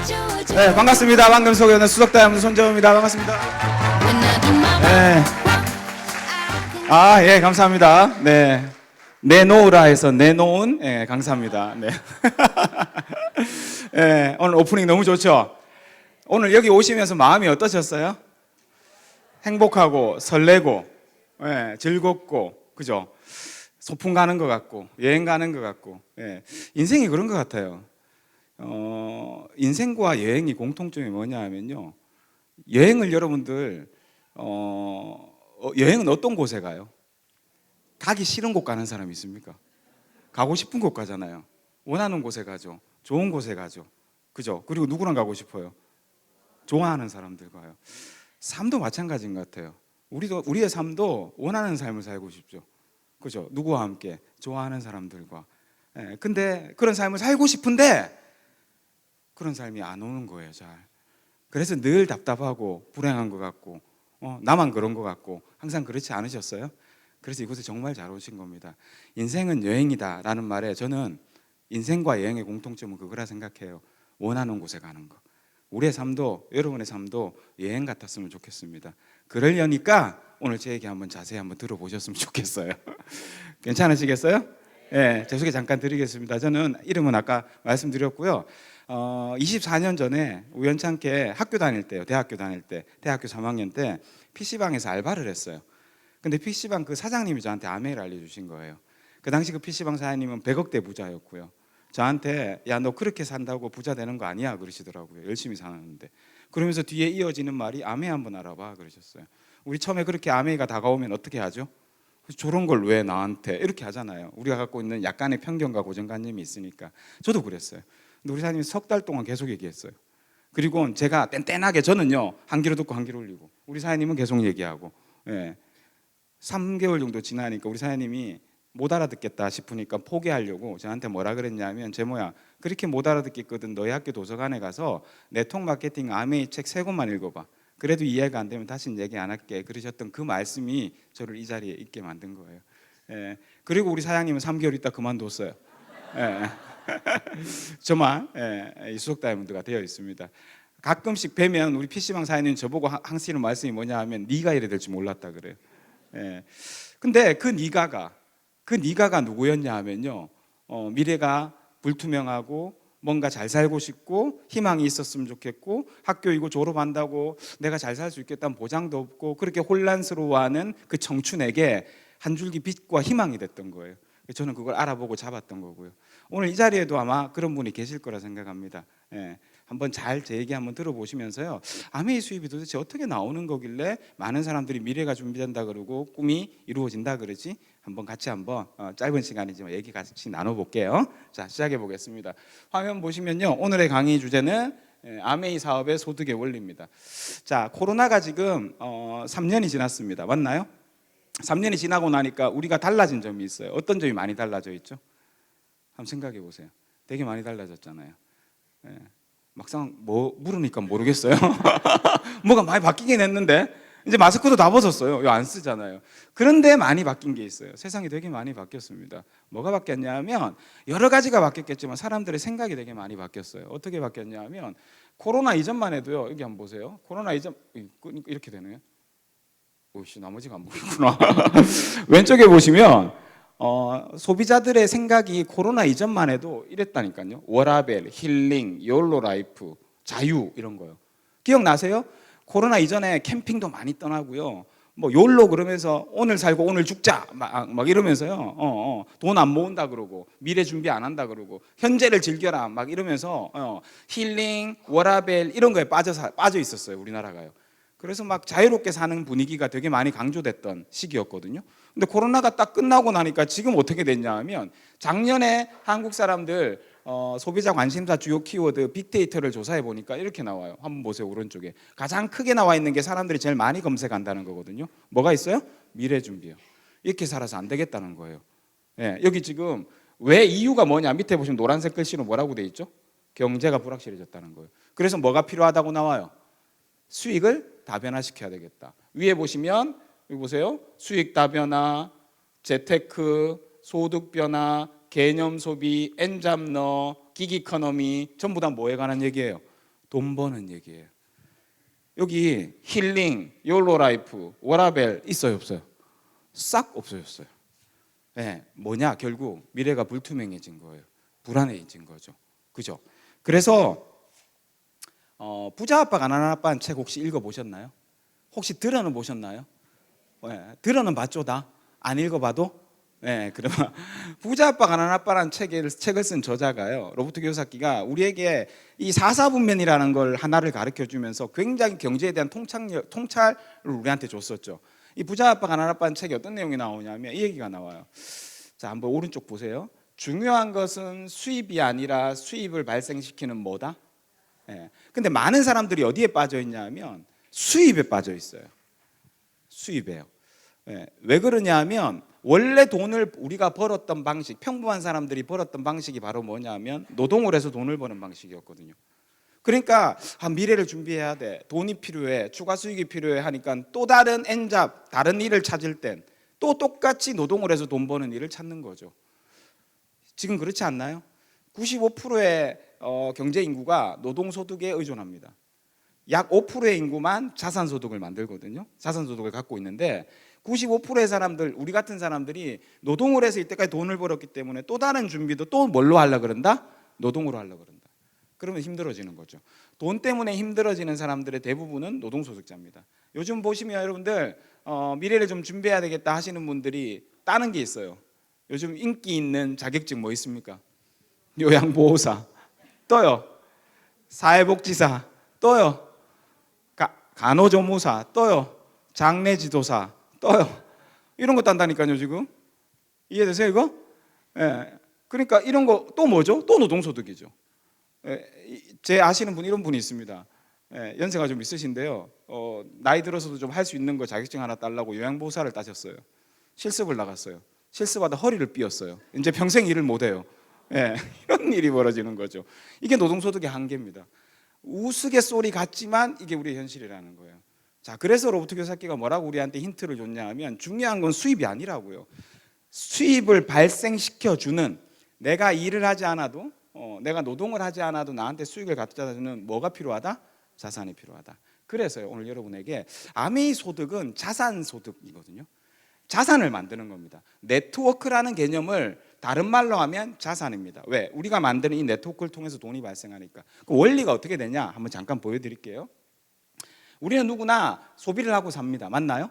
네, 반갑습니다. 방금 소개된 수석다이아몬드 손정우입니다. 반갑습니다. 네. 예, 감사합니다. 네. 내놓으라 해서 내놓은, 강사입니다. 네. 네, 오늘 오프닝 너무 좋죠? 오늘 여기 오시면서 마음이 어떠셨어요? 행복하고, 설레고, 즐겁고, 그죠? 소풍 가는 것 같고, 여행 가는 것 같고, 인생이 그런 것 같아요. 인생과 여행이 공통점이 뭐냐 하면요. 여행을 여러분들, 여행은 어떤 곳에 가요? 가기 싫은 곳 가는 사람이 있습니까? 가고 싶은 곳 가잖아요. 원하는 곳에 가죠. 좋은 곳에 가죠. 그죠? 그리고 누구랑 가고 싶어요? 좋아하는 사람들과요. 삶도 마찬가지인 것 같아요. 우리의 삶도 원하는 삶을 살고 싶죠. 그죠? 누구와 함께? 좋아하는 사람들과. 근데 그런 삶을 살고 싶은데 그런 삶이 안 오는 거예요, 잘. 그래서 늘 답답하고 불행한 것 같고, 나만 그런 것 같고, 항상 그렇지 않으셨어요? 그래서 이곳에 정말 잘 오신 겁니다. 인생은 여행이다라는 말에 저는 인생과 여행의 공통점은 그거라 생각해요. 원하는 곳에 가는 거. 우리의 삶도, 여러분의 삶도 여행 같았으면 좋겠습니다. 그러려니까 오늘 제 얘기 한번 자세히 한번 들어보셨으면 좋겠어요. 괜찮으시겠어요? 제 소개 잠깐 드리겠습니다. 저는 이름은 아까 말씀드렸고요. 24년 전에 우연찮게 학교 다닐 때요. 대학교 다닐 때, 대학교 3학년 때 PC방에서 알바를 했어요. 근데 PC방 그 사장님이 저한테 아메이를 알려주신 거예요. 그 당시 그 PC방 사장님은 100억대 부자였고요. 저한테 야, 너 그렇게 산다고 부자 되는 거 아니야 그러시더라고요. 열심히 사는데. 그러면서 뒤에 이어지는 말이 아메이 한번 알아봐 그러셨어요. 우리 처음에 그렇게 아메이가 다가오면 어떻게 하죠? 저런 걸 왜 나한테 이렇게 하잖아요. 우리가 갖고 있는 약간의 편견과 고정관념이 있으니까. 저도 그랬어요. 근데 우리 사장님이 석 달 동안 계속 얘기했어요. 그리고 제가 뗀뗀하게 저는요 한 귀로 듣고 한 귀로 올리고 우리 사장님은 계속 얘기하고 3개월 정도 지나니까 우리 사장님이 못 알아듣겠다 싶으니까 포기하려고 저한테 뭐라 그랬냐면 제모야 그렇게 못 알아듣겠거든 너희 학교 도서관에 가서 네트워크 마케팅 아메이 책 3권만 읽어봐. 그래도 이해가 안 되면 다시는 얘기 안 할게. 그러셨던 그 말씀이 저를 이 자리에 있게 만든 거예요. 그리고 우리 사장님은 3개월 있다 그만뒀어요. 저만 이 수석 다이아몬드가 되어 있습니다. 가끔씩 뵈면 우리 PC방 사장님 저보고 하시는 말씀이 뭐냐 하면 네가 이래 될 줄 몰랐다 그래요. 근데 그 네가가 누구였냐 하면요 미래가 불투명하고 뭔가 잘 살고 싶고 희망이 있었으면 좋겠고 학교이고 졸업한다고 내가 잘 살 수 있겠다는 보장도 없고 그렇게 혼란스러워하는 그 청춘에게 한 줄기 빛과 희망이 됐던 거예요. 저는 그걸 알아보고 잡았던 거고요. 오늘 이 자리에도 아마 그런 분이 계실 거라 생각합니다. 한번 잘 제 얘기 한번 들어보시면서요. 아메이 수입이 도대체 어떻게 나오는 거길래 많은 사람들이 미래가 준비된다 그러고 꿈이 이루어진다 그러지? 한번 같이 한번 짧은 시간이지만 얘기 같이 나눠볼게요. 자, 시작해 보겠습니다. 화면 보시면요. 오늘의 강의 주제는 아메이 사업의 소득의 원리입니다. 자, 코로나가 지금 3년이 지났습니다. 맞나요? 3년이 지나고 나니까 우리가 달라진 점이 있어요. 어떤 점이 많이 달라져 있죠? 한번 생각해 보세요. 되게 많이 달라졌잖아요. 막상 뭐 물으니까 모르겠어요. 뭐가 많이 바뀌긴 했는데 이제 마스크도 다 벗었어요. 이거 안 쓰잖아요. 그런데 많이 바뀐 게 있어요. 세상이 되게 많이 바뀌었습니다. 뭐가 바뀌었냐면 여러 가지가 바뀌었겠지만 사람들의 생각이 되게 많이 바뀌었어요. 어떻게 바뀌었냐면 코로나 이전만 해도요. 여기 한번 보세요. 코로나 이전 이렇게 되네요. 오씨 나머지가 안 보이구나. 왼쪽에 보시면 소비자들의 생각이 코로나 이전만 해도 이랬다니까요. 워라벨, 힐링, 욜로 라이프, 자유 이런 거요. 기억나세요? 코로나 이전에 캠핑도 많이 떠나고요. 뭐 욜로 그러면서 오늘 살고 오늘 죽자 막 이러면서요. 돈 안 모은다 그러고 미래 준비 안 한다 그러고 현재를 즐겨라 막 이러면서 힐링, 워라벨 이런 거에 빠져 있었어요. 우리나라가요. 그래서 막 자유롭게 사는 분위기가 되게 많이 강조됐던 시기였거든요. 근데 코로나가 딱 끝나고 나니까 지금 어떻게 됐냐 하면 작년에 한국 사람들 소비자 관심사 주요 키워드 빅데이터를 조사해 보니까 이렇게 나와요. 한번 보세요. 오른쪽에 가장 크게 나와 있는 게 사람들이 제일 많이 검색한다는 거거든요. 뭐가 있어요? 미래 준비요. 이렇게 살아서 안 되겠다는 거예요. 여기 지금 왜 이유가 뭐냐 밑에 보시면 노란색 글씨로 뭐라고 돼 있죠? 경제가 불확실해졌다는 거예요. 그래서 뭐가 필요하다고 나와요? 수익을 다변화시켜야 되겠다. 위에 보시면 여기 보세요. 수익 다변화, 재테크, 소득 변화, 개념 소비, 엔잡러, 기기 이코노미 전부 다 뭐에 관한 얘기예요? 돈 버는 얘기예요. 여기 힐링, 욜로라이프, 워라벨 있어요, 없어요? 싹 없어졌어요. 네, 뭐냐? 결국 미래가 불투명해진 거예요. 불안해진 거죠. 그죠? 그래서 부자 아빠 가난한 아빠는 책 혹시 읽어보셨나요? 혹시 들어는 보셨나요? 네, 들어는 봤죠 다? 안 읽어봐도? 네, 그러면 부자 아빠 가난한 아빠라는 책을 쓴 저자가요, 로버트 키요사키가 우리에게 이 사사분면이라는 걸 하나를 가르쳐 주면서 굉장히 경제에 대한 통찰을 우리한테 줬었죠. 이 부자 아빠 가난한 아빠는 책에 어떤 내용이 나오냐면 이 얘기가 나와요. 자, 한번 오른쪽 보세요. 중요한 것은 수입이 아니라 수입을 발생시키는 뭐다? 예. 근데 많은 사람들이 어디에 빠져 있냐면 수입에 빠져 있어요. 수입에요. 예. 왜 그러냐면 원래 돈을 우리가 벌었던 방식, 평범한 사람들이 벌었던 방식이 바로 뭐냐면 노동을 해서 돈을 버는 방식이었거든요. 그러니까 미래를 준비해야 돼, 돈이 필요해, 추가 수익이 필요해 하니까 또 다른 엔잡, 다른 일을 찾을 땐 또 똑같이 노동을 해서 돈 버는 일을 찾는 거죠. 지금 그렇지 않나요? 95%의 경제 인구가 노동소득에 의존합니다. 약 5%의 인구만 자산소득을 만들거든요. 자산소득을 갖고 있는데 95%의 사람들, 우리 같은 사람들이 노동을 해서 이때까지 돈을 벌었기 때문에 또 다른 준비도 또 뭘로 하려고 그런다? 노동으로 하려고 그런다. 그러면 힘들어지는 거죠. 돈 때문에 힘들어지는 사람들의 대부분은 노동소득자입니다. 요즘 보시면 여러분들 미래를 좀 준비해야 되겠다 하시는 분들이 따는 게 있어요. 요즘 인기 있는 자격증 뭐 있습니까? 요양보호사 떠요. 사회복지사 떠요. 간호조무사 떠요. 장례지도사 떠요. 이런 거 딴다니까요 지금. 이해되세요 이거? 예. 그러니까 이런 거 또 뭐죠? 또 노동소득이죠. 제 아시는 분 이런 분이 있습니다. 연세가 좀 있으신데요. 나이 들어서도 좀 할 수 있는 거 자격증 하나 따려고 요양보호사를 따셨어요. 실습을 나갔어요. 실습하다 허리를 삐었어요. 이제 평생 일을 못해요. 이런 일이 벌어지는 거죠. 이게 노동소득의 한계입니다. 우스갯소리 같지만 이게 우리의 현실이라는 거예요. 자, 그래서 로버트 키요사키가 뭐라고 우리한테 힌트를 줬냐 하면 중요한 건 수입이 아니라고요. 수입을 발생시켜주는, 내가 일을 하지 않아도, 내가 노동을 하지 않아도 나한테 수익을 갖다 주는 뭐가 필요하다? 자산이 필요하다. 그래서요, 오늘 여러분에게 아메이 소득은 자산 소득이거든요. 자산을 만드는 겁니다. 네트워크라는 개념을 다른 말로 하면 자산입니다. 왜? 우리가 만드는 이 네트워크를 통해서 돈이 발생하니까. 그 원리가 어떻게 되냐? 한번 잠깐 보여드릴게요. 우리는 누구나 소비를 하고 삽니다. 맞나요?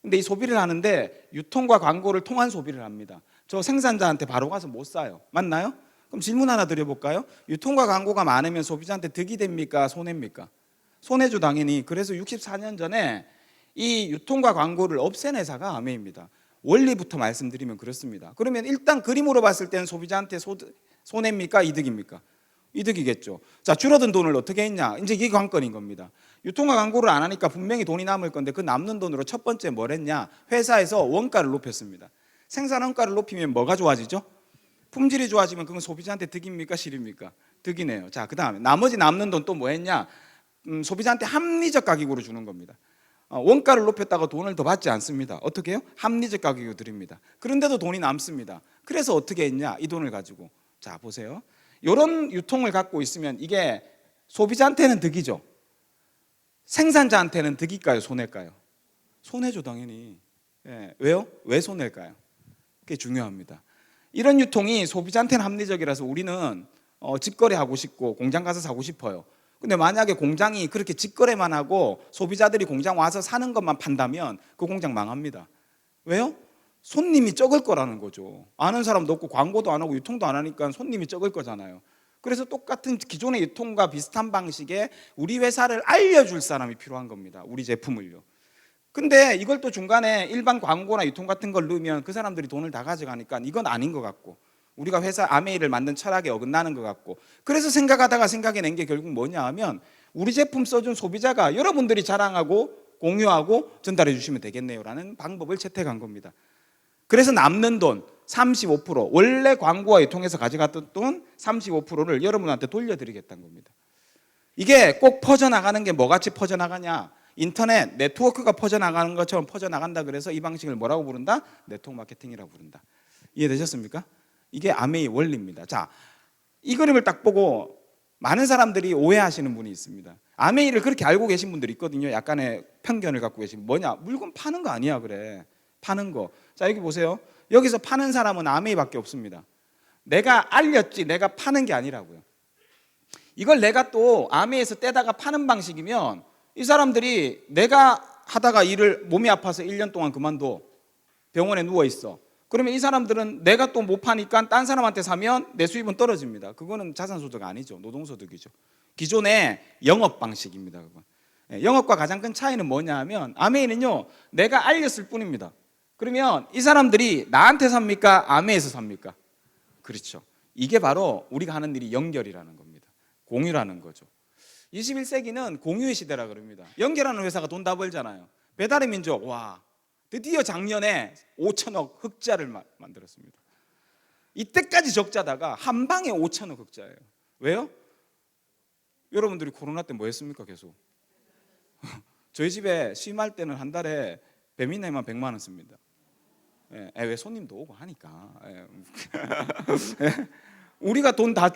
근데 이 소비를 하는데 유통과 광고를 통한 소비를 합니다. 저 생산자한테 바로 가서 못 사요. 맞나요? 그럼 질문 하나 드려볼까요? 유통과 광고가 많으면 소비자한테 득이 됩니까? 손해입니까? 손해죠 당연히. 그래서 64년 전에 이 유통과 광고를 없앤 회사가 아메이입니다. 원리부터 말씀드리면 그렇습니다. 그러면 일단 그림으로 봤을 때는 소비자한테 손해입니까? 이득입니까? 이득이겠죠. 자, 줄어든 돈을 어떻게 했냐? 이제 이게 관건인 겁니다. 유통과 광고를 안 하니까 분명히 돈이 남을 건데 그 남는 돈으로 첫 번째 뭘 했냐? 회사에서 원가를 높였습니다. 생산 원가를 높이면 뭐가 좋아지죠? 품질이 좋아지면 그건 소비자한테 득입니까? 실입니까? 득이네요. 자, 그 다음에 나머지 남는 돈 또 뭐 했냐? 소비자한테 합리적 가격으로 주는 겁니다. 원가를 높였다가 돈을 더 받지 않습니다. 어떻게 해요? 합리적 가격으로 드립니다. 그런데도 돈이 남습니다. 그래서 어떻게 했냐? 이 돈을 가지고. 자, 보세요. 이런 유통을 갖고 있으면 이게 소비자한테는 득이죠. 생산자한테는 득일까요? 손해일까요? 손해죠 당연히. 왜요? 왜 손해일까요? 그게 중요합니다. 이런 유통이 소비자한테는 합리적이라서 우리는 직거래하고 싶고 공장 가서 사고 싶어요. 근데 만약에 공장이 그렇게 직거래만 하고 소비자들이 공장 와서 사는 것만 판다면 그 공장 망합니다. 왜요? 손님이 적을 거라는 거죠. 아는 사람도 없고 광고도 안 하고 유통도 안 하니까 손님이 적을 거잖아요. 그래서 똑같은 기존의 유통과 비슷한 방식의 우리 회사를 알려줄 사람이 필요한 겁니다. 우리 제품을요. 근데 이걸 또 중간에 일반 광고나 유통 같은 걸 넣으면 그 사람들이 돈을 다 가져가니까 이건 아닌 것 같고, 우리가 회사 아메이를 만든 철학에 어긋나는 것 같고, 그래서 생각하다가 생각해낸 게 결국 뭐냐 하면 우리 제품 써준 소비자가 여러분들이 자랑하고 공유하고 전달해 주시면 되겠네요 라는 방법을 채택한 겁니다. 그래서 남는 돈 35%, 원래 광고와 유통해서 가져갔던 돈 35%를 여러분한테 돌려드리겠다는 겁니다. 이게 꼭 퍼져나가는 게 뭐같이 퍼져나가냐? 인터넷 네트워크가 퍼져나가는 것처럼 퍼져나간다. 그래서 이 방식을 뭐라고 부른다? 네트워크 마케팅이라고 부른다. 이해되셨습니까? 이게 아메이 원리입니다. 자, 이 그림을 딱 보고 많은 사람들이 오해하시는 분이 있습니다. 아메이를 그렇게 알고 계신 분들이 있거든요. 약간의 편견을 갖고 계신. 뭐냐? 물건 파는 거 아니야 그래. 파는 거. 자, 여기 보세요. 여기서 파는 사람은 아메이밖에 없습니다. 내가 알렸지 내가 파는 게 아니라고요. 이걸 내가 또 아메이에서 떼다가 파는 방식이면 이 사람들이 내가 하다가 일을 몸이 아파서 1년 동안 그만둬. 병원에 누워 있어. 그러면 이 사람들은 내가 또 못 파니까 딴 사람한테 사면 내 수입은 떨어집니다. 그거는 자산소득 아니죠. 노동소득이죠. 기존의 영업 방식입니다. 그건. 영업과 가장 큰 차이는 뭐냐 하면 아메이는요 내가 알렸을 뿐입니다. 그러면 이 사람들이 나한테 삽니까? 아메이에서 삽니까? 그렇죠. 이게 바로 우리가 하는 일이 연결이라는 겁니다. 공유라는 거죠. 21세기는 공유의 시대라 그럽니다. 연결하는 회사가 돈 다 벌잖아요. 배달의 민족, 와, 드디어 작년에 5천억 흑자를 만들었습니다. 이때까지 적자다가 한 방에 5천억 흑자예요. 왜요? 여러분들이 코로나 때 뭐 했습니까? 계속 저희 집에 심할 때는 한 달에 배민내만 100만 원 씁니다. 왜 손님도 오고 하니까. 우리가 돈 다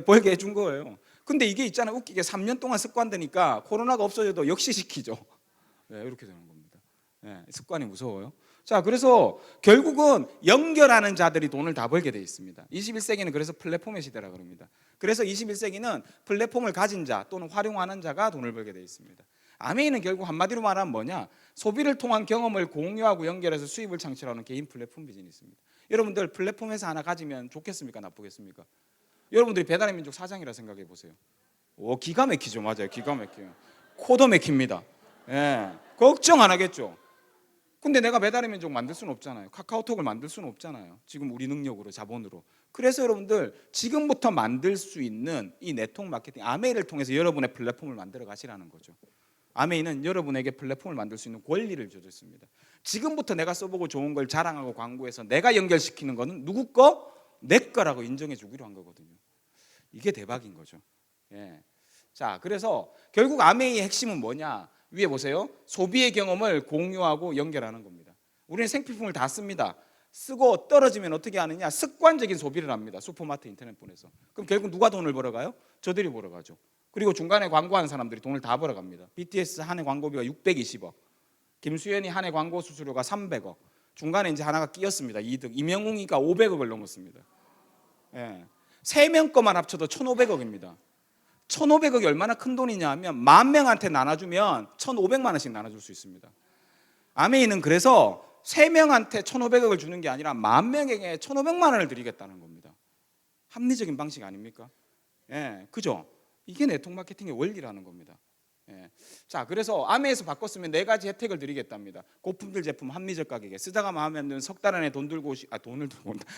벌게 해준 거예요. 근데 이게 있잖아요. 웃기게 3년 동안 습관되니까 코로나가 없어져도 역시 시키죠. 이렇게 되는 겁니다. 습관이 무서워요. 자, 그래서 결국은 연결하는 자들이 돈을 다 벌게 돼 있습니다. 21세기는 그래서 플랫폼의 시대라 그럽니다. 그래서 21세기는 플랫폼을 가진 자 또는 활용하는 자가 돈을 벌게 돼 있습니다. 아메이는 결국 한마디로 말하면 뭐냐? 소비를 통한 경험을 공유하고 연결해서 수입을 창출하는 개인 플랫폼 비즈니스입니다. 여러분들 플랫폼 회사 하나 가지면 좋겠습니까? 나쁘겠습니까? 여러분들이 배달의 민족 사장이라 생각해 보세요. 오, 기가 막히죠. 맞아요. 기가 막혀요. 코도 막힙니다. 걱정 안 하겠죠. 근데 내가 배달의 민족 만들 수는 없잖아요. 카카오톡을 만들 수는 없잖아요. 지금 우리 능력으로, 자본으로. 그래서 여러분들 지금부터 만들 수 있는 이 네트워크 마케팅 아메이를 통해서 여러분의 플랫폼을 만들어 가시라는 거죠. 아메이는 여러분에게 플랫폼을 만들 수 있는 권리를 주셨습니다. 지금부터 내가 써보고 좋은 걸 자랑하고 광고해서 내가 연결시키는 거는 누구 거? 내 거라고 인정해 주기로 한 거거든요. 이게 대박인 거죠. 자, 그래서 결국 아메이의 핵심은 뭐냐? 위에 보세요. 소비의 경험을 공유하고 연결하는 겁니다. 우리는 생필품을 다 씁니다. 쓰고 떨어지면 어떻게 하느냐? 습관적인 소비를 합니다. 슈퍼마트 인터넷뿐에서. 그럼 결국 누가 돈을 벌어가요? 저들이 벌어가죠. 그리고 중간에 광고하는 사람들이 돈을 다 벌어갑니다. BTS 한 해 광고비가 620억, 김수현이 한 해 광고 수수료가 300억. 중간에 이제 하나가 끼었습니다. 이득. 이명웅이가 500억을 넘었습니다. 3명 거만 합쳐도 1,500억입니다. 1,500억이 얼마나 큰 돈이냐 하면 10,000명한테 나눠주면 1,500만 원씩 나눠줄 수 있습니다. 아메이는 그래서 3명한테 1,500억을 주는 게 아니라 10,000명에게 1,500만 원을 드리겠다는 겁니다. 합리적인 방식 아닙니까? 그죠? 이게 네트워크 마케팅의 원리라는 겁니다. 자, 그래서 아메이에서 바꿨으면 4가지 혜택을 드리겠답니다. 고품질 제품 합리적 가격에 쓰다가 마음에 안 드는 석 달 안에 돈 들고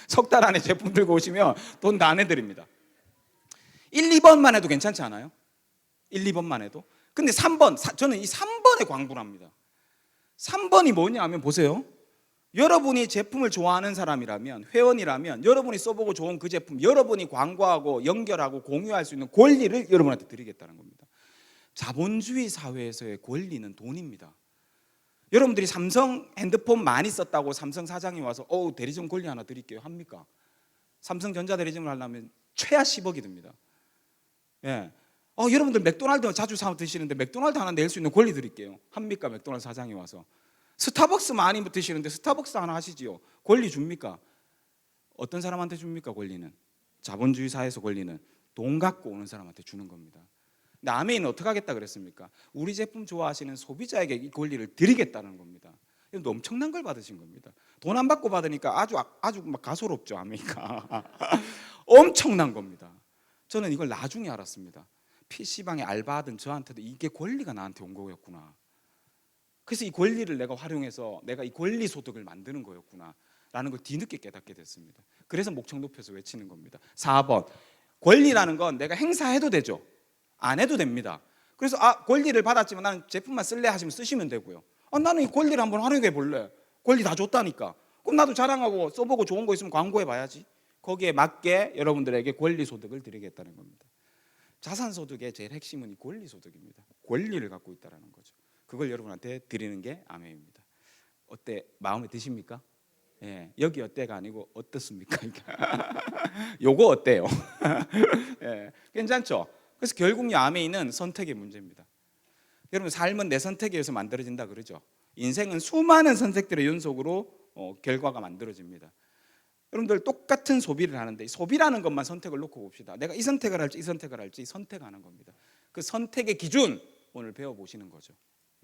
석 달 안에 제품 들고 오시면 돈 다 내드립니다. 1, 2번만 해도 괜찮지 않아요? 1, 2번만 해도. 근데 3번, 저는 이 3번에 광고를 합니다. 3번이 뭐냐 하면 보세요. 여러분이 제품을 좋아하는 사람이라면, 회원이라면 여러분이 써보고 좋은 그 제품 여러분이 광고하고 연결하고 공유할 수 있는 권리를 여러분한테 드리겠다는 겁니다. 자본주의 사회에서의 권리는 돈입니다. 여러분들이 삼성 핸드폰 많이 썼다고 삼성 사장이 와서 대리점 권리 하나 드릴게요 합니까? 삼성전자 대리점을 하려면 최하 10억이 듭니다. 여러분들 맥도날드 자주 사 드시는데 맥도날드 하나 낼 수 있는 권리 드릴게요 합니까? 맥도날드 사장이 와서. 스타벅스 많이 드시는데 스타벅스 하나 하시지요. 권리 줍니까? 어떤 사람한테 줍니까? 권리는 자본주의 사회에서 권리는 돈 갖고 오는 사람한테 주는 겁니다. 근데 아메이는 어떻게 하겠다 그랬습니까? 우리 제품 좋아하시는 소비자에게 이 권리를 드리겠다는 겁니다. 이건 엄청난 걸 받으신 겁니다. 돈 안 받고 받으니까 아주 막 가소롭죠 아메이가. 엄청난 겁니다. 저는 이걸 나중에 알았습니다. PC방에 알바하던 저한테도 이게 권리가 나한테 온 거였구나. 그래서 이 권리를 내가 활용해서 내가 이 권리 소득을 만드는 거였구나 라는 걸 뒤늦게 깨닫게 됐습니다. 그래서 목청 높여서 외치는 겁니다. 4번, 권리라는 건 내가 행사해도 되죠. 안 해도 됩니다. 그래서 권리를 받았지만 나는 제품만 쓸래 하시면 쓰시면 되고요. 나는 이 권리를 한번 활용해 볼래. 권리 다 줬다니까. 그럼 나도 자랑하고 써보고 좋은 거 있으면 광고해 봐야지. 거기에 맞게 여러분들에게 권리 소득을 드리겠다는 겁니다. 자산 소득의 제일 핵심은 이 권리 소득입니다. 권리를 갖고 있다는 거죠. 그걸 여러분한테 드리는 게 아메이입니다. 어때? 마음에 드십니까? 여기 어때가 아니고 어떻습니까? 요거 어때요? 괜찮죠? 그래서 결국 이 아메이는 선택의 문제입니다. 여러분 삶은 내 선택에 의해서 만들어진다 그러죠. 인생은 수많은 선택들의 연속으로 결과가 만들어집니다. 여러분들 똑같은 소비를 하는데 소비라는 것만 선택을 놓고 봅시다. 내가 이 선택을 할지 이 선택을 할지 선택하는 겁니다. 그 선택의 기준 오늘 배워보시는 거죠.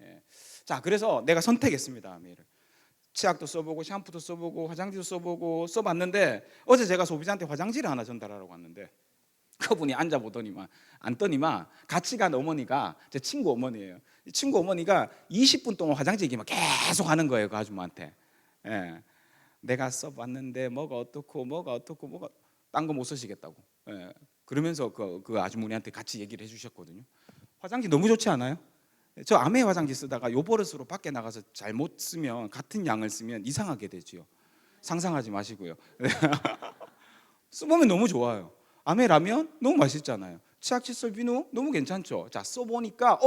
예. 자, 그래서 내가 선택했습니다. 아메이를. 치약도 써보고 샴푸도 써보고 화장지도 써보고 써봤는데 어제 제가 소비자한테 화장지를 하나 전달하라고 왔는데 그분이 앉아보더니만 앉더니만 같이 간 어머니가 제 친구 어머니예요. 이 친구 어머니가 20분 동안 화장지 얘기만 계속 하는 거예요. 그 아줌마한테. 예. 내가 써봤는데 뭐가 어떻고 뭐가 딴 거 못 쓰시겠다고. 예. 그러면서 그 아주머니한테 같이 얘기를 해주셨거든요. 화장지 너무 좋지 않아요? 저 아메 화장지 쓰다가 요 버릇으로 밖에 나가서 잘못 쓰면 같은 양을 쓰면 이상하게 되지요. 상상하지 마시고요. 써보면 너무 좋아요. 아메라면 너무 맛있잖아요. 치약 칫솔 비누 너무 괜찮죠. 자, 써보니까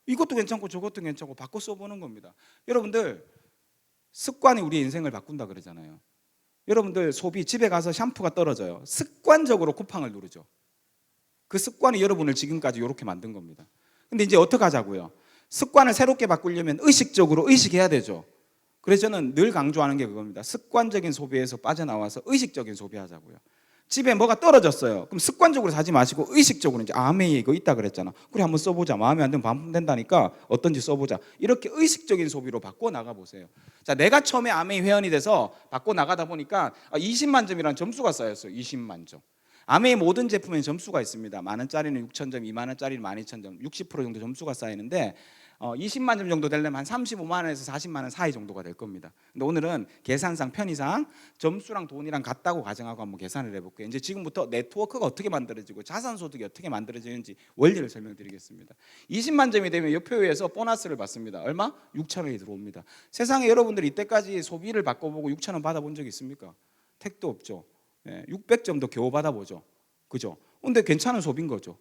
이것도 괜찮고 저것도 괜찮고 바꿔 써보는 겁니다. 여러분들 습관이 우리 인생을 바꾼다 그러잖아요. 여러분들 소비 집에 가서 샴푸가 떨어져요. 습관적으로 쿠팡을 누르죠. 그 습관이 여러분을 지금까지 이렇게 만든 겁니다. 근데 이제 어떻게 하자고요? 습관을 새롭게 바꾸려면 의식적으로 의식해야 되죠. 그래서 저는 늘 강조하는 게 그겁니다. 습관적인 소비에서 빠져나와서 의식적인 소비하자고요. 집에 뭐가 떨어졌어요. 그럼 습관적으로 사지 마시고 의식적으로 이제 아메이 이거 있다 그랬잖아. 그래 한번 써보자. 마음에 안 들면 반품된다니까 어떤지 써보자. 이렇게 의식적인 소비로 바꿔 나가 보세요. 자, 내가 처음에 아메이 회원이 돼서 바꿔 나가다 보니까 20만 점이라는 점수가 쌓였어요. 20만 점. 아메이 모든 제품에 점수가 있습니다. 만 원짜리는 6,000점, 2만 원짜리는 12,000점, 60% 정도 점수가 쌓이는데 20만 점 정도 되려면 한 35만 원에서 40만 원 사이 정도가 될 겁니다. 근데 오늘은 계산상 편의상 점수랑 돈이랑 같다고 가정하고 한번 계산을 해볼게요. 이제 지금부터 네트워크가 어떻게 만들어지고 자산소득이 어떻게 만들어지는지 원리를 설명드리겠습니다. 20만 점이 되면 여표에서 보너스를 받습니다. 얼마? 6천 원이 들어옵니다. 세상에 여러분들이 이때까지 소비를 바꿔보고 6천 원 받아본 적 있습니까? 택도 없죠. 600점도 겨우 받아보죠. 그죠? 근데 괜찮은 소비인 거죠.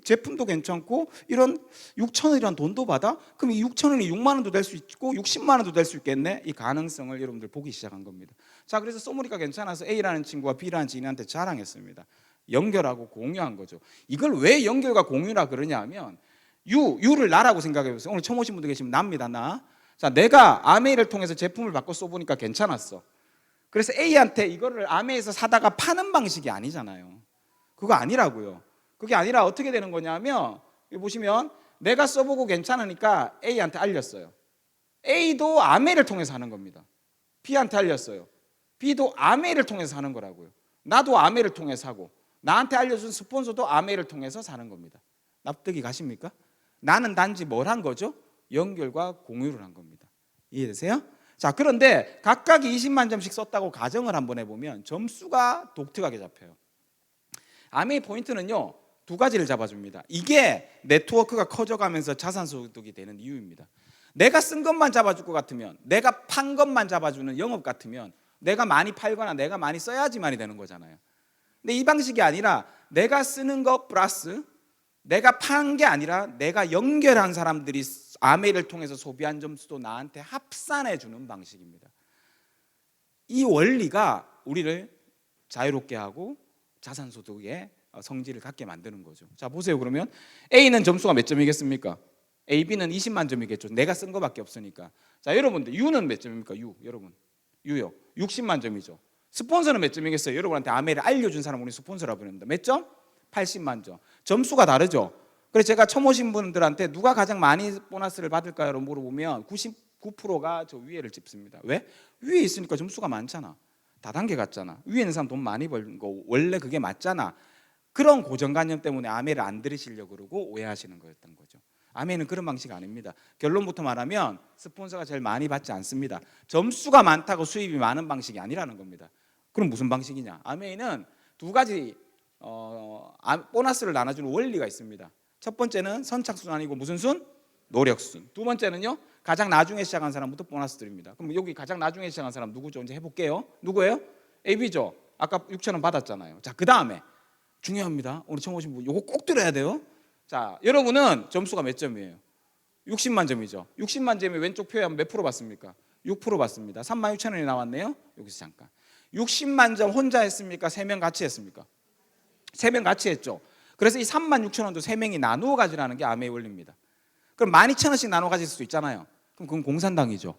제품도 괜찮고 이런 6천 원이란 돈도 받아? 그럼 이 6천 원이 6만 원도 될 수 있고 60만 원도 될 수 있겠네? 이 가능성을 여러분들 보기 시작한 겁니다. 자, 그래서 써보니까 괜찮아서 A라는 친구가 B라는 지인한테 자랑했습니다. 연결하고 공유한 거죠. 이걸 왜 연결과 공유라 그러냐 하면 유를 나라고 생각해 보세요. 오늘 처음 오신 분들 계시면 납니다. 나. 자, 내가 아메이를 통해서 제품을 바꿔 써보니까 괜찮았어. 그래서 A한테 이거를 아메에서 사다가 파는 방식이 아니잖아요. 그거 아니라고요. 그게 아니라 어떻게 되는 거냐면 여기 보시면 내가 써보고 괜찮으니까 A한테 알렸어요. A도 아메를 통해서 하는 겁니다. B한테 알렸어요. B도 아메를 통해서 하는 거라고요. 나도 아메를 통해서 하고 나한테 알려준 스폰서도 아메를 통해서 사는 겁니다. 납득이 가십니까? 나는 단지 뭘 한 거죠? 연결과 공유를 한 겁니다. 이해되세요? 자, 그런데 각각이 20만 점씩 썼다고 가정을 한번 해보면 점수가 독특하게 잡혀요. 아메이 포인트는요 2가지를 잡아줍니다. 이게 네트워크가 커져가면서 자산소득이 되는 이유입니다. 내가 쓴 것만 잡아줄 것 같으면, 내가 판 것만 잡아주는 영업 같으면 내가 많이 팔거나 내가 많이 써야지만이 되는 거잖아요. 근데 이 방식이 아니라 내가 쓰는 것 플러스 내가 판 게 아니라 내가 연결한 사람들이 아메이를 통해서 소비한 점수도 나한테 합산해 주는 방식입니다. 이 원리가 우리를 자유롭게 하고 자산소득의 성질을 갖게 만드는 거죠. 자, 보세요. 그러면 A는 점수가 몇 점이겠습니까? A, B는 20만 점이겠죠. 내가 쓴 거밖에 없으니까. 자, 여러분들 U는 몇 점입니까? 여러분 U요 60만 점이죠. 스폰서는 몇 점이겠어요? 여러분한테 아메이를 알려준 사람 우리 스폰서라고 부릅니다. 몇 점? 80만 점. 점수가 다르죠. 그래서 제가 처음 오신 분들한테 누가 가장 많이 보너스를 받을까요? 물어보면 99%가 저 위에를 짚습니다. 왜? 위에 있으니까 점수가 많잖아. 다단계 같잖아. 위에 있는 사람 돈 많이 벌는 거 원래 그게 맞잖아. 그런 고정관념 때문에 아메이를 안 들으시려고 그러고 오해하시는 거였던 거죠. 아메이는 그런 방식 아닙니다. 결론부터 말하면 스폰서가 제일 많이 받지 않습니다. 점수가 많다고 수입이 많은 방식이 아니라는 겁니다. 그럼 무슨 방식이냐? 아메이는 2가지 보너스를 나눠주는 원리가 있습니다. 첫 번째는 선착순 아니고 무슨 순? 노력순. 2번째는요 가장 나중에 시작한 사람부터 보너스 드립니다. 그럼 여기 가장 나중에 시작한 사람 누구죠? 이제 해볼게요. 누구예요? AB죠. 아까 6천 원 받았잖아요. 자, 그 다음에 중요합니다. 오늘 처음 오신 분 이거 꼭 들어야 돼요. 자, 여러분은 점수가 몇 점이에요? 60만 점이죠. 60만 점이 왼쪽 표에 하면 몇 프로 받습니까? 6% 받습니다. 36,000원이 나왔네요. 여기서 잠깐 60만 점 혼자 했습니까? 3명 같이 했습니까? 3명 같이 했죠. 그래서 이 36,000원도 3명이 나누어 가지라는 게 아메의 원리입니다. 그럼 12,000원씩 나눠 가질 수도 있잖아요. 그럼 그건 공산당이죠.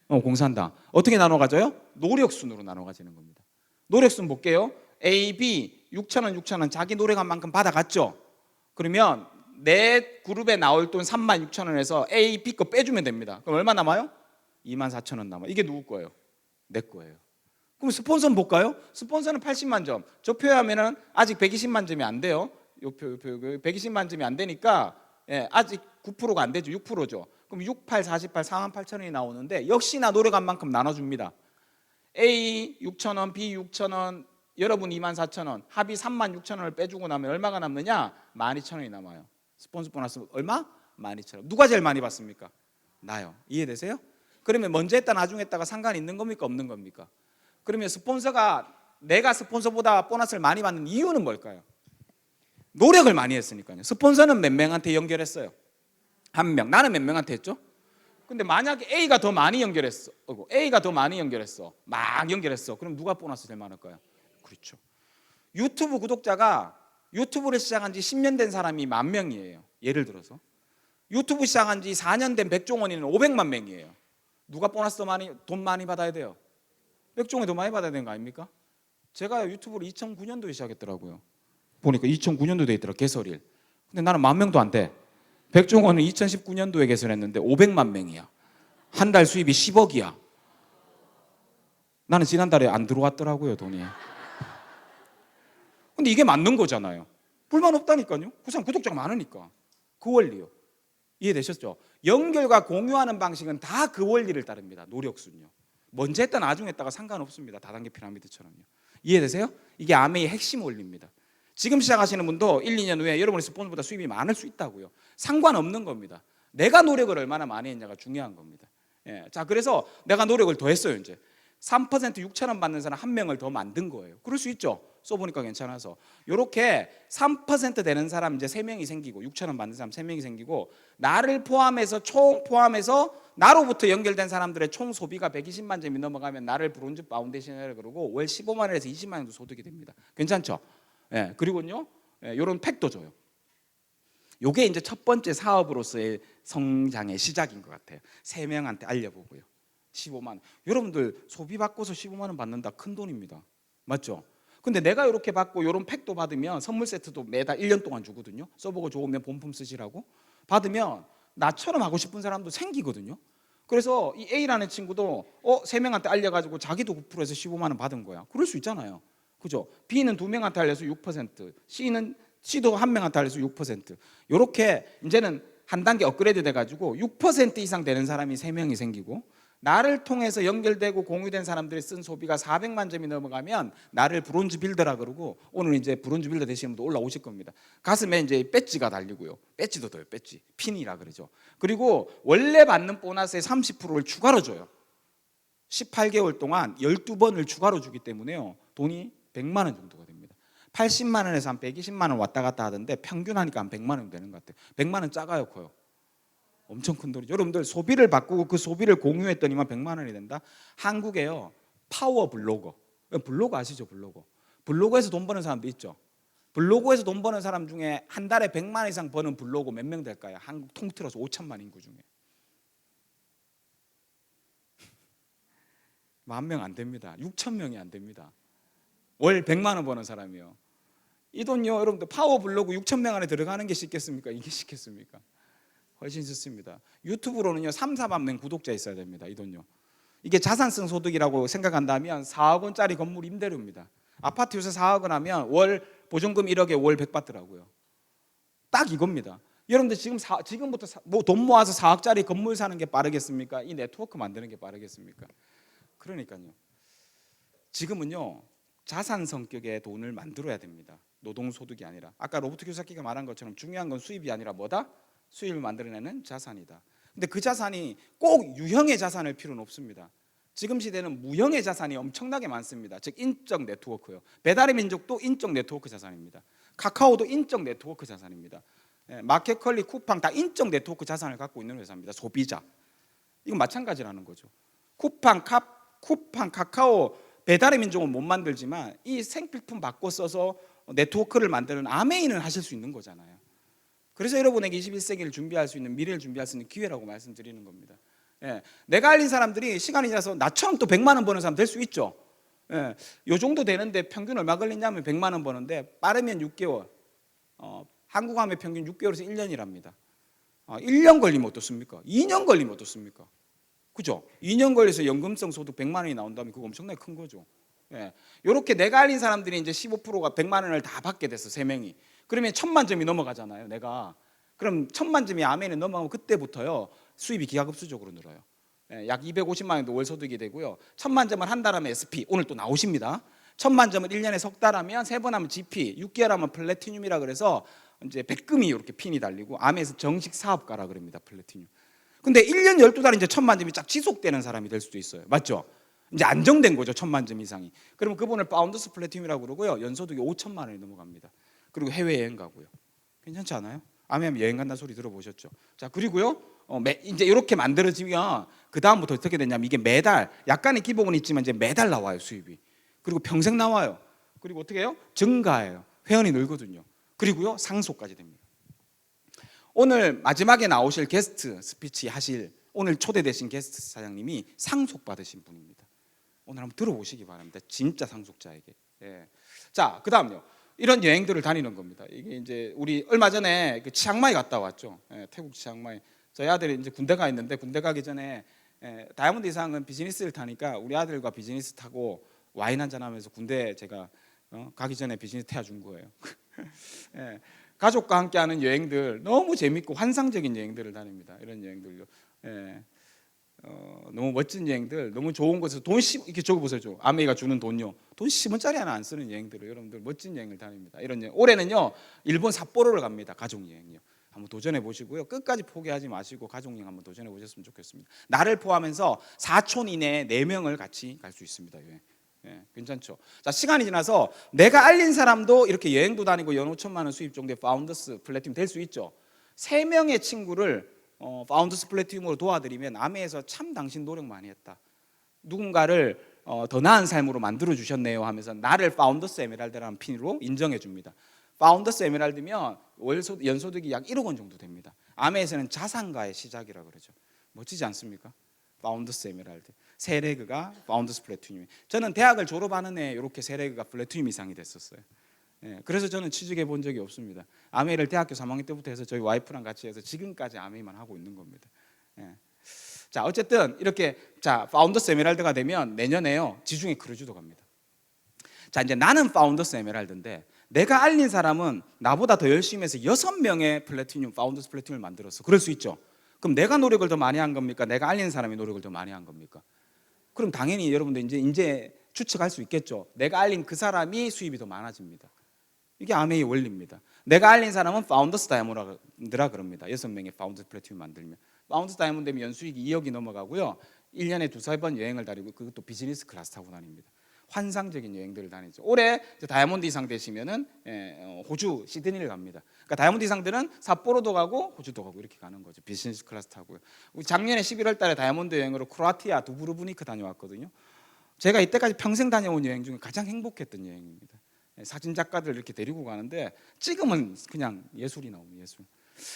공산당. 어떻게 나눠 가져요? 노력순으로 나눠 가지는 겁니다. 노력순 볼게요. A, B 6,000원 자기 노력한 만큼 받아갔죠. 그러면 내 그룹에 나올 돈 36,000원에서 A, B 거 빼주면 됩니다. 그럼 얼마 남아요? 24,000원 남아요. 이게 누구 거예요? 내 거예요. 그럼 스폰서는 볼까요? 스폰서는 80만 점. 저 표하면은 아직 120만 점이 안 돼요. 요 표 120만 점이 안 되니까 아직 9%가 안 되죠. 6%죠. 그럼 6, 8, 48, 48,000원이 나오는데 역시나 노력한 만큼 나눠줍니다. A 6,000원, B 6,000원, 여러분 24,000원, 합이 36,000원을 빼주고 나면 얼마가 남느냐? 12,000원이 남아요. 스폰서 보너스 얼마? 12,000원. 누가 제일 많이 받습니까? 나요. 이해되세요? 그러면 먼저 했다 나중에 했다가 상관이 있는 겁니까? 없는 겁니까? 그러면 스폰서가 내가 스폰서보다 보너스를 많이 받는 이유는 뭘까요? 노력을 많이 했으니까요. 스폰서는 몇 명한테 연결했어요? 1명. 나는 몇 명한테 했죠? 근데 만약에 A가 더 많이 연결했어. A가 더 많이 연결했어. 막 연결했어. 그럼 누가 보너스 제일 많을까요? 그렇죠. 유튜브 구독자가 유튜브를 시작한 지 10년 된 사람이 10,000명이에요. 예를 들어서 유튜브 시작한 지 4년 된 백종원이는 500만 명이에요. 누가 보너스 더 많이 돈 많이 받아야 돼요? 백종원이 더 많이 받아야 되는 거 아닙니까? 제가 유튜브를 2009년도에 시작했더라고요. 보니까 2009년도 돼 있더라. 개설일. 근데 나는 10,000명도 안 돼. 백종원은 2019년도에 개설했는데 500만 명이야. 한 달 수입이 10억이야. 나는 지난달에 안 들어왔더라고요, 돈이. 근데 이게 맞는 거잖아요. 불만 없다니까요. 그 사람 구독자가 많으니까. 그 원리요. 이해되셨죠? 연결과 공유하는 방식은 다 그 원리를 따릅니다. 노력순요. 먼저 했다 나중에 했다가 상관없습니다. 다단계 피라미드처럼요. 이해되세요? 이게 아메의 핵심 원리입니다. 지금 시작하시는 분도 1, 2년 후에 여러분의 스폰서보다 수입이 많을 수 있다고요. 상관없는 겁니다. 내가 노력을 얼마나 많이 했냐가 중요한 겁니다. 자, 그래서 내가 노력을 더 했어요. 이제 3% 6,000원 받는 사람 1명을 더 만든 거예요. 그럴 수 있죠. 써보니까 괜찮아서. 이렇게 3% 되는 사람 이제 3명이 생기고 6,000원 받는 사람 3명이 생기고 나를 포함해서 총 포함해서 나로부터 연결된 사람들의 총 소비가 120만 점이 넘어가면 나를 브론즈 파운데이션이라고 그러고 월 15만 원에서 20만 원 정도 소득이 됩니다. 괜찮죠? 그리고요. 이런 팩도 줘요. 요게 이제 첫 번째 사업으로서의 성장의 시작인 것 같아요. 3명한테 알려보고요. 15만 원. 여러분들 소비 받고서 15만 원 받는다 큰 돈입니다. 맞죠? 근데 내가 이렇게 받고 이런 팩도 받으면 선물 세트도 매달 1년 동안 주거든요. 써보고 좋으면 본품 쓰시라고 받으면 나처럼 하고 싶은 사람도 생기거든요. 그래서 이 A라는 친구도 3명한테 알려가지고 자기도 9%에서 15만 원 받은 거야. 그럴 수 있잖아요. 그죠? B는 2명한테 알려서 6%, C도 1명한테 알려서 6%. 이렇게 이제는 한 단계 업그레이드 돼가지고 6% 이상 되는 사람이 3명이 생기고 나를 통해서 연결되고 공유된 사람들이 쓴 소비가 400만 점이 넘어가면 나를 브론즈 빌더라 그러고 오늘 이제 브론즈 빌더 되시는 분도 올라오실 겁니다. 가슴에 이제 배지가 달리고요. 배지도 더요. 배지. 핀이라 그러죠. 그리고 원래 받는 보너스의 30%를 추가로 줘요. 18개월 동안 12번을 추가로 주기 때문에요. 돈이 100만 원 정도가 됩니다. 80만 원에서 한 120만 원 왔다 갔다 하던데 평균 하니까 한 100만 원 되는 것 같아요. 100만 원 작아요, 커요? 엄청 큰 돈이죠. 여러분들 소비를 바꾸고 그 소비를 공유했더니만 100만 원이 된다. 한국에요. 파워 블로거. 블로거 아시죠? 블로거에서 돈 버는 사람도 있죠. 블로거에서 돈 버는 사람 중에 한 달에 100만 원 이상 버는 블로거 몇 명 될까요? 한국 통틀어서 5천만 인구 중에 10,000명 안 됩니다. 6,000명이 안 됩니다. 월 100만 원 버는 사람이요. 이 돈요, 여러분들 파워 블로그 6,000명 안에 들어가는 게 쉽겠습니까? 이게 쉽겠습니까? 훨씬 좋습니다. 유튜브로는요 3, 4만 명 구독자 있어야 됩니다. 이 돈요. 이게 자산성 소득이라고 생각한다면 4억 원짜리 건물 임대료입니다. 아파트 요새 4억원 하면 월 보증금 1억에 월 100 받더라고요. 딱 이겁니다. 여러분들 지금부터 돈 모아서 4억짜리 건물 사는 게 빠르겠습니까? 이 네트워크 만드는 게 빠르겠습니까? 그러니까요. 지금은요 자산 성격의 돈을 만들어야 됩니다. 노동소득이 아니라. 아까 로버트 키요사키가 말한 것처럼 중요한 건 수입이 아니라 뭐다? 수입을 만들어내는 자산이다. 근데 그 자산이 꼭 유형의 자산일 필요는 없습니다. 지금 시대는 무형의 자산이 엄청나게 많습니다. 즉 인적 네트워크요. 배달의 민족도 인적 네트워크 자산입니다. 카카오도 인적 네트워크 자산입니다. 마켓컬리, 쿠팡 다 인적 네트워크 자산을 갖고 있는 회사입니다. 소비자. 이건 마찬가지라는 거죠. 쿠팡, 카카오, 배달의 민족은 못 만들지만 이 생필품 바꿔 써서 네트워크를 만드는 아메인을 하실 수 있는 거잖아요. 그래서 여러분에게 21세기를 준비할 수 있는, 미래를 준비할 수 있는 기회라고 말씀드리는 겁니다. 예, 내가 알린 사람들이 시간이 지나서 나처럼 또 100만 원 버는 사람 될 수 있죠. 예, 요 정도 되는데 평균 얼마 걸리냐면 100만 원 버는데 빠르면 6개월, 한국 하면 평균 6개월에서 1년이랍니다. 1년 걸리면 어떻습니까? 2년 걸리면 어떻습니까? 그죠? 2년 걸려서 연금성 소득 100만 원이 나온다면 그거 엄청나게 큰 거죠. 예. 요렇게 내가 알린 사람들이 이제 15%가 100만 원을 다 받게 됐어, 3명이. 그러면 1000만 점이 넘어가잖아요, 내가. 그럼 1000만 점이 아멘에 넘어가면 그때부터요, 수입이 기하급수적으로 늘어요. 예, 약 250만 원도 월 소득이 되고요. 1000만 점을 한 달 하면 SP, 오늘 또 나오십니다. 1000만 점을 1년에 석 달 하면, 3번 하면 GP, 6개월 하면 플래티늄이라 그래서 이제 백금이 이렇게 핀이 달리고, 아멘에서 정식 사업가라 그럽니다, 플래티늄. 근데 1년 12달 이제 1000만 점이 쫙 지속되는 사람이 될 수도 있어요. 맞죠? 이제 안정된 거죠, 1000만 점 이상이. 그러면 그분을 파운더스 플래티늄이라고 그러고요. 연소득이 5천만 원이 넘어갑니다. 그리고 해외여행 가고요. 괜찮지 않아요? 아멘. 여행 간다는 소리 들어보셨죠? 자, 그리고요, 이제 이렇게 만들어지면 그 다음부터 어떻게 되냐면, 이게 매달 약간의 기복은 있지만 이제 매달 나와요, 수입이. 그리고 평생 나와요. 그리고 어떻게 해요? 증가해요. 회원이 늘거든요. 그리고요, 상속까지 됩니다. 오늘 마지막에 나오실 게스트 스피치 하실, 오늘 초대되신 게스트 사장님이 상속 받으신 분입니다. 오늘 한번 들어보시기 바랍니다. 진짜 상속자에게. 예. 자, 그다음요. 이런 여행들을 다니는 겁니다. 이게 이제 우리 얼마 전에 그 치앙마이 갔다 왔죠. 예, 태국 치앙마이. 저희 아들이 이제 군대 가 있는데, 군대 가기 전에 다이아몬드 이상은 비즈니스를 타니까 우리 아들과 비즈니스 타고 와인 한잔 하면서 군대 제가 가기 전에 비즈니스 태워준 거예요. 예. 가족과 함께하는 여행들 너무 재밌고 환상적인 여행들을 다닙니다. 이런 여행들요. 예. 너무 멋진 여행들, 너무 좋은 곳에서 돈 이렇게 적어보세요. 아메이가 주는 돈요. 돈 10원짜리 하나 안 쓰는 여행들을 여러분들 멋진 여행을 다닙니다. 이런 여행. 올해는요, 일본 삿포로를 갑니다. 가족 여행요. 한번 도전해 보시고요. 끝까지 포기하지 마시고 가족 여행 한번 도전해 보셨으면 좋겠습니다. 나를 포함해서 4촌 이내에 4명을 같이 갈 수 있습니다. 여행. 예, 괜찮죠? 자, 시간이 지나서 내가 알린 사람도 이렇게 여행도 다니고 연 5천만 원 수입 정도의 파운더스 플래티늄 될 수 있죠. 3명의 친구를 파운더스 플래티늄으로 도와드리면 아메에서 참 당신 노력 많이 했다, 누군가를 더 나은 삶으로 만들어 주셨네요 하면서 나를 파운더스 에메랄드라는 핀으로 인정해 줍니다. 파운더스 에메랄드면 연소득이 약 1억 원 정도 됩니다. 아메에서는 자산가의 시작이라 그러죠. 멋지지 않습니까? 파운더스 에메랄드. 세레그가 파운더스 플래티늄. 저는 대학을 졸업하는 해 이렇게 세레그가 플래티늄 이상이 됐었어요. 예, 그래서 저는 취직해 본 적이 없습니다. 아메이를 대학교 3학년 때부터 해서 저희 와이프랑 같이 해서 지금까지 아메이만 하고 있는 겁니다. 예. 자, 어쨌든 이렇게 자 파운더스 에메랄드가 되면 내년에요, 지중해 크루즈도 갑니다. 자, 이제 나는 파운더스 에메랄드인데 내가 알린 사람은 나보다 더 열심히 해서 6명의 플래티늄, 파운더스 플래티늄을 만들었어. 그럴 수 있죠. 그럼 내가 노력을 더 많이 한 겁니까? 내가 알린 사람이 노력을 더 많이 한 겁니까? 그럼 당연히 여러분들 이제 추측할 수 있겠죠. 내가 알린 그 사람이 수입이 더 많아집니다. 이게 아메이 원리입니다. 내가 알린 사람은 파운더스 다이아몬드라 그럽니다. 6명의 파운더스 플래티늄 만들면 파운더스 다이아몬드 되면 연수익이 2억이 넘어가고요. 1년에 2-3번 여행을 다니고 그것도 비즈니스 클래스 타고 다닙니다. 환상적인 여행들을 다니죠. 올해 다이아몬드 이상 되시면은 호주 시드니를 갑니다. 그러니까 다이아몬드 이상들은 삿포로도 가고 호주도 가고 이렇게 가는 거죠. 비즈니스 클래스 타고요. 우리 작년에 11월 달에 다이아몬드 여행으로 크로아티아 두브르브니크 다녀왔거든요. 제가 이때까지 평생 다녀온 여행 중에 가장 행복했던 여행입니다. 사진 작가들 이렇게 데리고 가는데 찍으면 그냥 예술이 나옵니다. 예술.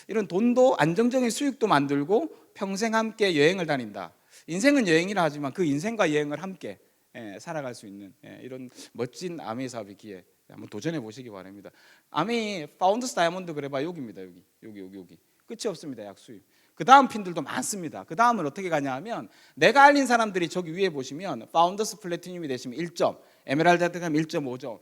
이런 돈도 안정적인 수익도 만들고 평생 함께 여행을 다닌다. 인생은 여행이라 하지만 그 인생과 여행을 함께 살아갈 수 있는 이런 멋진 아메이 사업이기에 한번 도전해 보시기 바랍니다. 아메이 파운더스 다이아몬드 그래봐 여기입니다. 여기 끝이 없습니다. 약 수입. 그 다음 핀들도 많습니다. 그 다음은 어떻게 가냐 하면 내가 알린 사람들이 저기 위에 보시면 파운더스 플래티늄이 되시면 1점, 에메랄드가 되면 1.5점,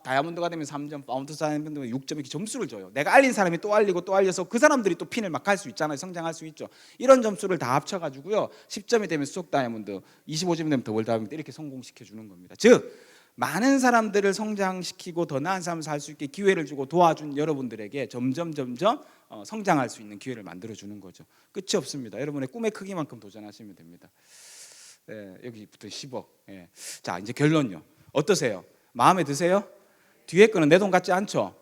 다이아몬드가 되면 3점, 파운더스 다이아몬드가 6점 이렇게 점수를 줘요. 내가 알린 사람이 또 알리고 또 알려서 그 사람들이 또 핀을 막 할 수 있잖아요. 성장할 수 있죠. 이런 점수를 다 합쳐가지고요, 10점이 되면 수석 다이아몬드, 25점이 되면 더블 다이아몬드 이렇게 성공시켜 주는 겁니다. 즉 많은 사람들을 성장시키고 더 나은 삶을 살 수 있게 기회를 주고 도와준 여러분들에게 점점 성장할 수 있는 기회를 만들어 주는 거죠. 끝이 없습니다. 여러분의 꿈의 크기만큼 도전하시면 됩니다. 여기부터 10억. 자, 이제 결론요. 어떠세요? 마음에 드세요? 뒤에 거는 내 돈 같지 않죠?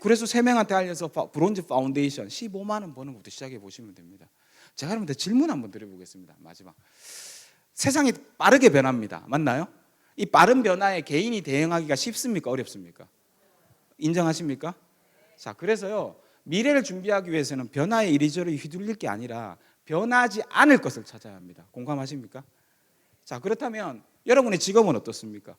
그래서 3명한테 알려서 브론즈 파운데이션 15만 원 버는 것부터 시작해 보시면 됩니다. 제가 여러분들 질문 한번 드려보겠습니다. 마지막. 세상이 빠르게 변합니다. 맞나요? 이 빠른 변화에 개인이 대응하기가 쉽습니까? 어렵습니까? 인정하십니까? 자, 그래서요, 미래를 준비하기 위해서는 변화에 이리저리 휘둘릴 게 아니라 변하지 않을 것을 찾아야 합니다. 공감하십니까? 자, 그렇다면 여러분의 직업은 어떻습니까?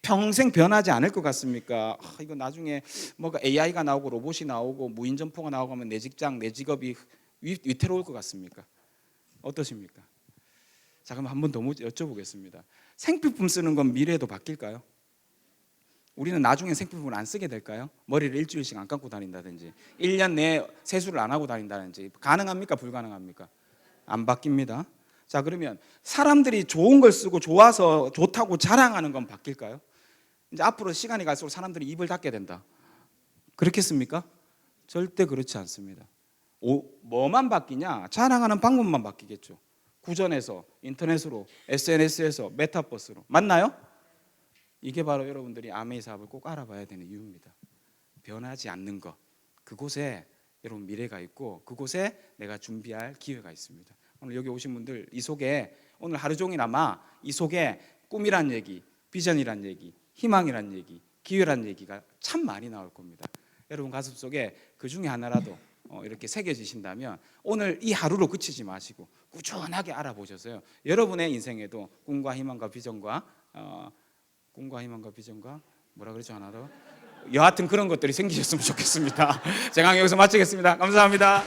평생 변하지 않을 것 같습니까? 이거 나중에 뭐가 AI가 나오고 로봇이 나오고 무인점포가 나오고 하면 내 직장, 내 직업이 위태로울 것 같습니까? 어떠십니까? 자, 그럼 한 번 더 여쭤보겠습니다. 생필품 쓰는 건 미래에도 바뀔까요? 우리는 나중에 생필품을 안 쓰게 될까요? 머리를 일주일씩 안 감고 다닌다든지 1년 내에 세수를 안 하고 다닌다든지 가능합니까? 불가능합니까? 안 바뀝니다. 자, 그러면 사람들이 좋은 걸 쓰고 좋아서 좋다고 자랑하는 건 바뀔까요? 이제 앞으로 시간이 갈수록 사람들이 입을 닫게 된다. 그렇겠습니까? 절대 그렇지 않습니다. 뭐만 바뀌냐? 자랑하는 방법만 바뀌겠죠. 구전에서, 인터넷으로, SNS에서, 메타버스로. 맞나요? 이게 바로 여러분들이 아메이 사업을 꼭 알아봐야 되는 이유입니다. 변하지 않는 것, 그곳에 여러분 미래가 있고 그곳에 내가 준비할 기회가 있습니다. 오늘 여기 오신 분들 이 속에 오늘 하루 종일 아마 이 속에 꿈이란 얘기, 비전이란 얘기, 희망이란 얘기, 기회란 얘기가 참 많이 나올 겁니다. 여러분 가슴 속에 그 중에 하나라도 이렇게 새겨지신다면 오늘 이 하루로 그치지 마시고 꾸준하게 알아보셔서요, 여러분의 인생에도 꿈과 희망과 비전과 뭐라 그러죠 하나 더 여하튼 그런 것들이 생기셨으면 좋겠습니다. 제가 여기서 마치겠습니다. 감사합니다.